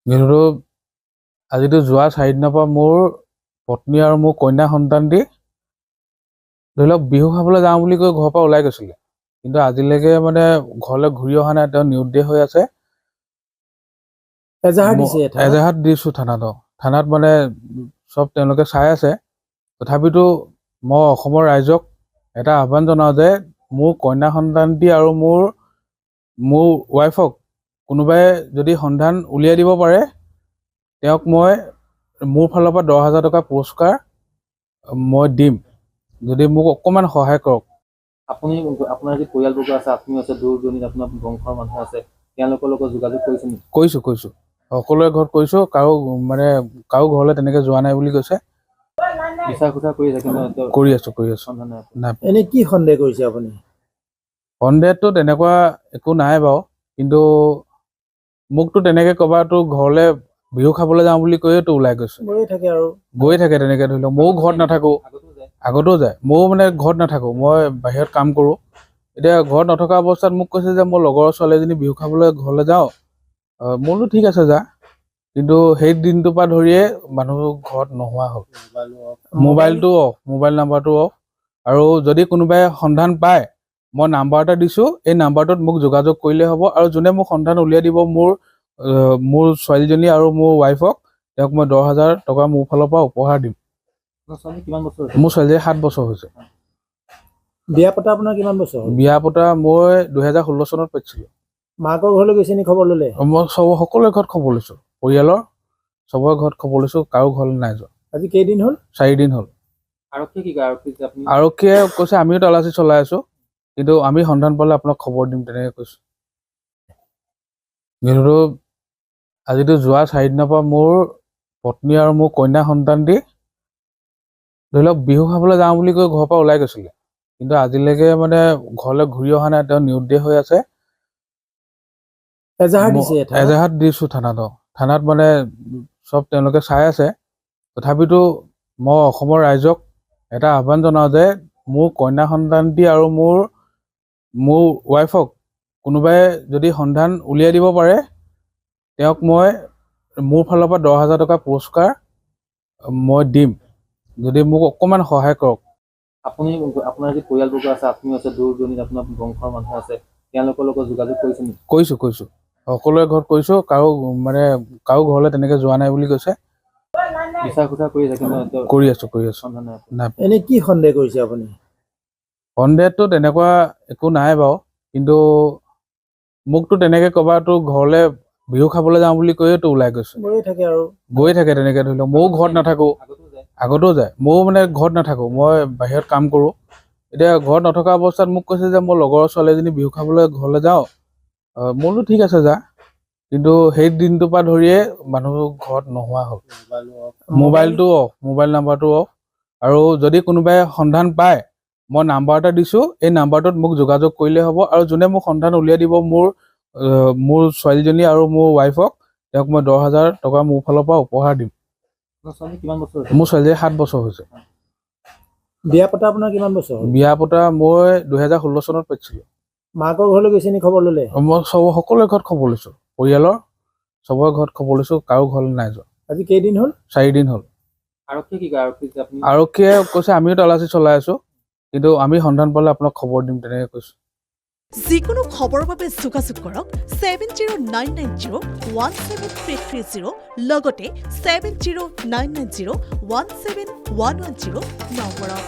কিন্তু আজিতো যোৱা 4 দিনৰ পৰা মোৰ পত্নী আৰু মোৰ কন্যা সন্তানটি ধৰি লওক বিহু খাবলৈ যাওঁ বুলি কৈ ঘৰৰ পৰা ওলাই গৈছিলে, কিন্তু আজিলৈকে মানে ঘৰলৈ ঘূৰি অহা নাই। তেওঁ নিৰুদ্দেশ হৈ আছে। এজাহাত দিছো থানাত মানে চব তেওঁলোকে চাই আছে। তথাপিতো মই অসমৰ ৰাইজক এটা আহ্বান জনাওঁ যে মোৰ কন্যা সন্তানটি আৰু মোৰ ৱাইফক কোনোবাই যদি সন্ধান উলিয়াই দিব পাৰে, তেওঁক মই মোৰ ফালৰ পৰা 10,000 টকা পুৰস্কাৰ মই দিম, যদি মোক অকণমান সহায় কৰক। আপোনাৰ যি পৰিয়ালবৰ্গ আছে, আত্মীয় আছে, দূৰ দূৰণিত আপোনাৰ বংশৰ মানুহ আছে, তেওঁলোকৰ লগত যোগাযোগ কৰিছে নেকি? কৰিছোঁ সকলোৰে ঘৰত কৰিছোঁ। কাৰো ঘৰলৈ তেনেকৈ যোৱা নাই বুলি কৈছে। কৰি আছো। এনে কি সন্দেহ কৰিছে আপুনি? সন্দেহটো তেনেকুৱা একো নাই বাৰু, কিন্তু মোকতো তেনেকে ক'বাতো ঘৰলৈ বিহু খাবলৈ যাওঁ বুলি কৈয়েতো ওলাই গৈছে। গৈ থাকে তেনেকে। ধৰি লওক ময়ো ঘৰত নাথাকো, আগতেও যায়। ময়ো মানে ঘৰত নাথাকো, মই বাহিৰত কাম কৰোঁ। এতিয়া ঘৰত নথকা অৱস্থাত মোক কৈছে যে মই লগৰ ছোৱালীজনী বিহু খাবলৈ ঘৰলৈ যাওঁ। মই বোলো ঠিক আছে যা, কিন্তু সেই দিনটোৰ পৰা ধৰিয়ে মানুহ ঘৰত নোহোৱা হ'ল। মোবাইলটো অফ, মোবাইল নাম্বাৰটো অফ। আৰু যদি কোনোবাই সন্ধান পায়, মই নাম্বাৰ এটা দিছোঁ, এই নাম্বাৰটোত মোক যোগাযোগ কৰিলে হ'ব। আৰু যোনে মোক সন্ধান উলিয়াই দিব মোৰ ছোৱালীজনী আৰু মোৰ ৱাইফক, তেওঁক মই 10,000 টকা মোৰ ফালৰ পৰা উপহাৰ দিম। মোৰ ছোৱালীজনী 7 বছৰ হৈছে। বিয়া পতা আপোনাৰ কিমান বছৰ? বিয়া পতা মই 2016 চনত পাতিছিলোঁ। মাকৰ ঘৰলৈ গৈছে নি খবৰ ল'লে? মই সকলোৰে ঘৰত খবৰ লৈছোঁ, পৰিয়ালৰ চবৰে ঘৰত খবৰ লৈছোঁ, কাৰো ঘৰলৈ নাই যোৱা। আজি কেইদিন হ'ল? 4 দিন হ'ল। আৰক্ষীয়ে কৈছে আমিও তালাচী চলাই আছোঁ, কিন্তু আমি সন্ধান পালে আপোনাক খবৰ দিম, তেনেকৈ কৈছোঁ। কিন্তু আজিতো যোৱা 4 দিনৰ পৰা মোৰ পত্নী আৰু মোৰ কন্যা সন্তানটি ধৰি লওক বিহু খাবলৈ যাওঁ বুলি কৈ ঘৰৰ পৰা ওলাই গৈছিলে, কিন্তু আজিলৈকে মানে ঘৰলৈ ঘূৰি অহা নাই। তেওঁ নিৰুদ্দেশ হৈ আছে। এজাহাত দিছো থানাত মানে চব তেওঁলোকে চাই আছে। তথাপিতো মই অসমৰ ৰাইজক এটা আহ্বান জনাওঁ যে মোৰ কন্যা সন্তানটি আৰু মোৰ ৱাইফক কোনোবাই যদি সন্ধান উলিয়াই দিব পাৰে, তেওঁক মই মোৰ ফালৰ পৰা 10,000 টকা পুৰস্কাৰ মই দিম, যদি মোক অকণমান সহায় কৰক। আপোনাৰ যি পৰিয়ালবৰ্গ আছে, আত্মীয় আছে, দূৰ দূৰণিত আপোনাৰ বংশৰ মানুহ আছে, তেওঁলোকৰ লগত যোগাযোগ কৰিছে নেকি? কৰিছোঁ সকলোৰে ঘৰত কৰিছোঁ। কাৰো ঘৰলৈ তেনেকে যোৱা নাই বুলি কৈছে। কৰি আছো। এনে কি সন্দেহ কৰিছে আপুনি? সন্দেহটো তেনেকুৱা একো নাই বাৰু, কিন্তু মোকতো তেনেকে ক'বাতো ঘৰলৈ বিহু খাবলৈ যাওঁ বুলি কৈয়েতো ওলাই গৈছে। গৈ থাকে তেনেকে। ধৰি লওক ময়ো ঘৰত নাথাকো, আগতেও যায়। ময়ো মানে ঘৰত নাথাকো, মই বাহিৰত কাম কৰোঁ। এতিয়া ঘৰত নথকা অৱস্থাত মোক কৈছে যে মই লগৰ ছোৱালীজনী বিহু খাবলৈ ঘৰলৈ যাওঁ। মই বোলো ঠিক আছে যা, কিন্তু সেই দিনটোৰ পৰা ধৰিয়ে মানুহ ঘৰত নোহোৱা হ'ল। মোবাইলটো অফ, মোবাইল নাম্বাৰটো অফ। আৰু যদি কোনোবাই সন্ধান পায়, মই নাম্বাৰ এটা দিছোঁ, এই নাম্বাৰটোত মোক যোগাযোগ কৰিলে হ'ব। আৰু যোনে মোক সন্ধান উলিয়াই দিব মোৰ ছোৱালীজনী আৰু মোৰ ৱাইফক, তেওঁক মই 10,000 টকা মোৰ ফালৰ পৰা উপহাৰ দিম। মোৰ ছোৱালীজনী 7 বছৰ হৈছে। বিয়া পতা আপোনাৰ কিমান বছৰ? বিয়া পতা মই 2016 চনত পাতিছিলোঁ। মাকৰ ঘৰলৈ গৈছে নি খবৰ ল'লে? মই সকলোৰে ঘৰত খবৰ লৈছোঁ, পৰিয়ালৰ চবৰে ঘৰত খবৰ লৈছোঁ, কাৰো ঘৰলৈ নাই যোৱা। আজি কেইদিন হ'ল? 4 দিন হ'ল। আৰক্ষীয়ে কৈছে আমিও তালাচী চলাই আছোঁ, কিন্তু আমি সন্ধান পালে আপোনাক খবৰ দিম, তেনেকৈ কৈছোঁ। যিকোনো খবৰৰ বাবে যোগাযোগ কৰক 7099017330 লগতে 7099017110 নম্বৰত।